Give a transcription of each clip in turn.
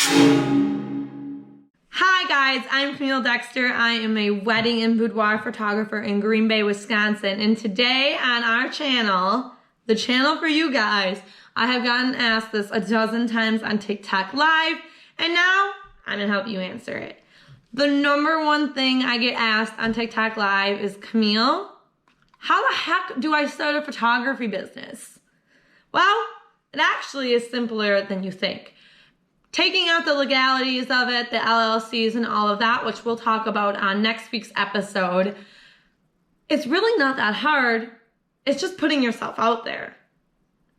Hi guys, I'm Camille Dexter. I am a wedding and boudoir photographer in Green Bay, Wisconsin. And today on our channel, the channel for you guys, I have gotten asked this a dozen times on TikTok Live, and now I'm gonna help you answer it. The number one thing I get asked on TikTok Live is, Camille, how the heck do I start a photography business? Well, it actually is simpler than you think. Taking out the legalities of it, the LLCs and all of that, which we'll talk about on next week's episode, it's really not that hard. It's just putting yourself out there.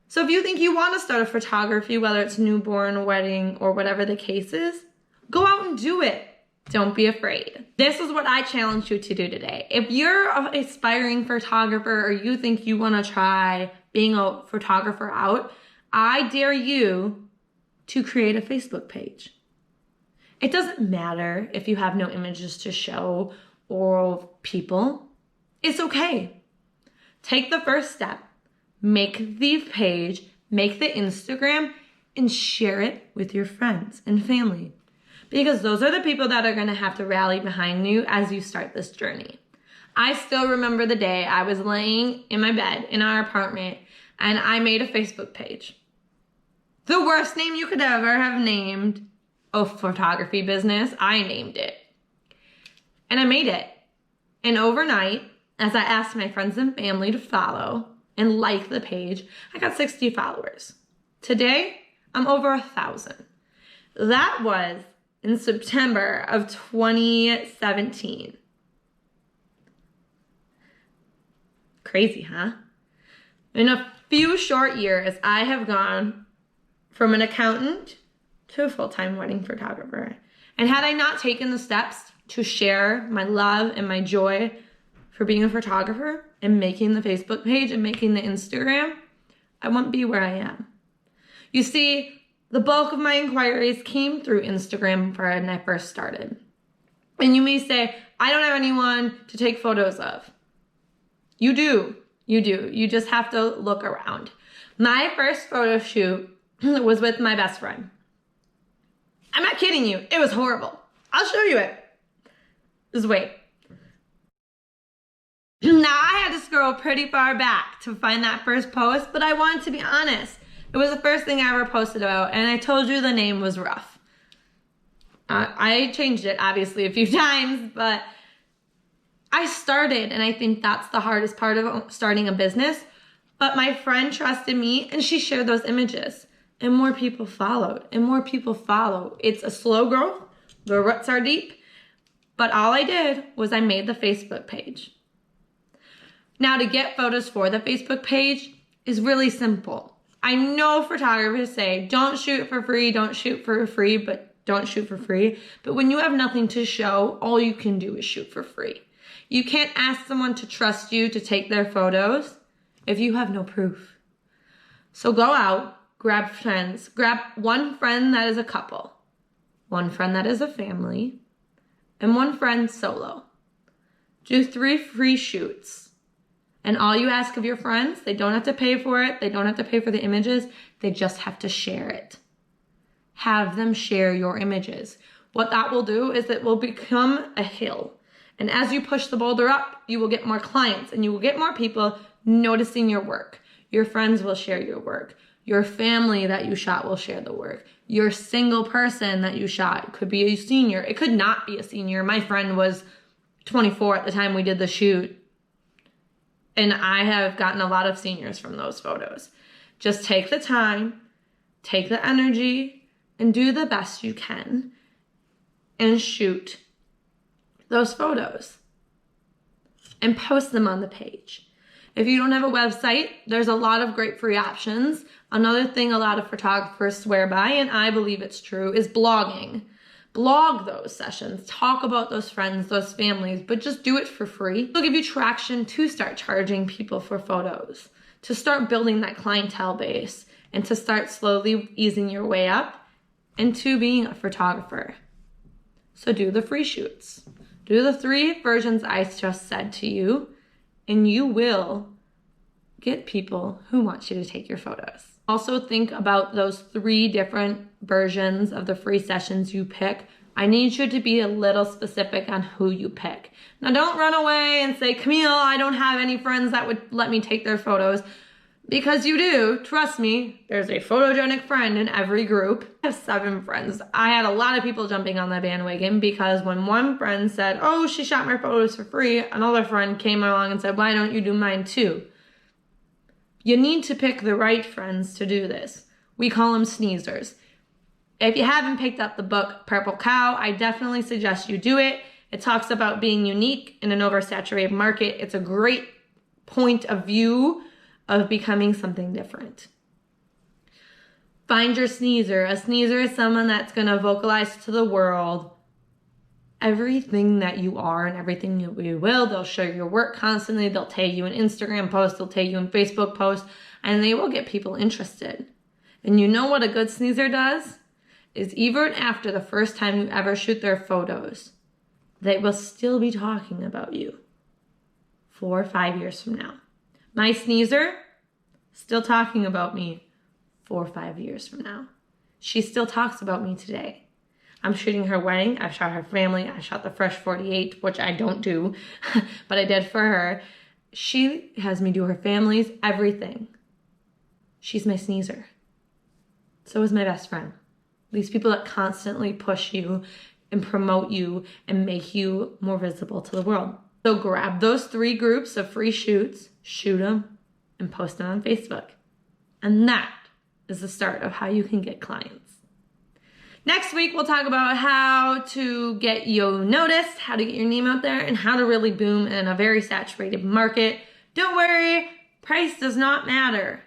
So if you think you want to start a photography, whether it's newborn, wedding, or whatever the case is, go out and do it. Don't be afraid. This is what I challenge you to do today. If you're an aspiring photographer or you think you want to try being a photographer out, I dare you to create a Facebook page. It doesn't matter if you have no images to show or people. It's okay. Take the first step. Make the page, make the Instagram, and share it with your friends and family. Because those are the people that are gonna have to rally behind you as you start this journey. I still remember the day I was laying in my bed in our apartment and I made a Facebook page. The worst name you could ever have named a photography business, I named it. And I made it. And overnight, as I asked my friends and family to follow and like the page, I got 60 followers. Today, I'm over 1,000. That was in September of 2017. Crazy, huh? In a few short years, I have gone from an accountant to a full-time wedding photographer. And had I not taken the steps to share my love and my joy for being a photographer and making the Facebook page and making the Instagram, I wouldn't be where I am. You see, the bulk of my inquiries came through Instagram when I first started. And you may say, I don't have anyone to take photos of. You do. You just have to look around. My first photo shoot was with my best friend. I'm not kidding you. It was horrible. I'll show you it. Just wait. Now, I had to scroll pretty far back to find that first post, but I wanted to be honest. It was the first thing I ever posted about, and I told you the name was rough. I changed it, obviously, a few times, but I started, and I think that's the hardest part of starting a business. But my friend trusted me, and she shared those images. And more people followed, and more people follow. It's a slow growth. The roots are deep. But all I did was I made the Facebook page. Now, to get photos for the Facebook page is really simple. I know photographers say, don't shoot for free, don't shoot for free, but don't shoot for free. But when you have nothing to show, all you can do is shoot for free. You can't ask someone to trust you to take their photos if you have no proof. So go out. Grab friends. Grab one friend that is a couple, one friend that is a family, and one friend solo. Do 3 free shoots. And all you ask of your friends, they don't have to pay for it. They don't have to pay for the images. They just have to share it. Have them share your images. What that will do is it will become a hill. And as you push the boulder up, you will get more clients and you will get more people noticing your work. Your friends will share your work. Your family that you shot will share the work. Your single person that you shot could be a senior. It could not be a senior. My friend was 24 at the time we did the shoot. And I have gotten a lot of seniors from those photos. Just take the time, take the energy, and do the best you can. And shoot those photos. And post them on the page. If you don't have a website, there's a lot of great free options. Another thing a lot of photographers swear by, and I believe it's true, is blogging. Blog those sessions. Talk about those friends, those families, but just do it for free. It'll give you traction to start charging people for photos, to start building that clientele base, and to start slowly easing your way up into being a photographer. So do the free shoots. Do the 3 versions I just said to you, and you will get people who want you to take your photos. Also think about those 3 different versions of the free sessions you pick, I need you to be a little specific on who you pick. Now, don't run away and say, Camille, I don't have any friends that would let me take their photos. Because you do, trust me, there's a photogenic friend in every group. I have 7 friends. I had a lot of people jumping on the bandwagon because when one friend said, oh, she shot my photos for free, another friend came along and said, why don't you do mine too? You need to pick the right friends to do this. We call them sneezers. If you haven't picked up the book Purple Cow, I definitely suggest you do it. It talks about being unique in an oversaturated market. It's a great point of view of becoming something different. Find your sneezer. A sneezer is someone that's going to vocalize to the world everything that you are and everything that you will. They'll show your work constantly. They'll tag you in Instagram posts. They'll tag you in Facebook posts. And they will get people interested. And you know what a good sneezer does? Is even after the first time you ever shoot their photos, they will still be talking about you 4 or 5 years from now. My sneezer, still talking about me 4 or 5 years from now. She still talks about me today. I'm shooting her wedding. I shot her family. I shot the Fresh 48, which I don't do, but I did for her. She has me do her family's everything. She's my sneezer. So is my best friend. These people that constantly push you and promote you and make you more visible to the world. So grab those 3 groups of free shoots, shoot them, and post them on Facebook. And that is the start of how you can get clients. Next week, we'll talk about how to get you noticed, how to get your name out there, and how to really boom in a very saturated market. Don't worry, price does not matter.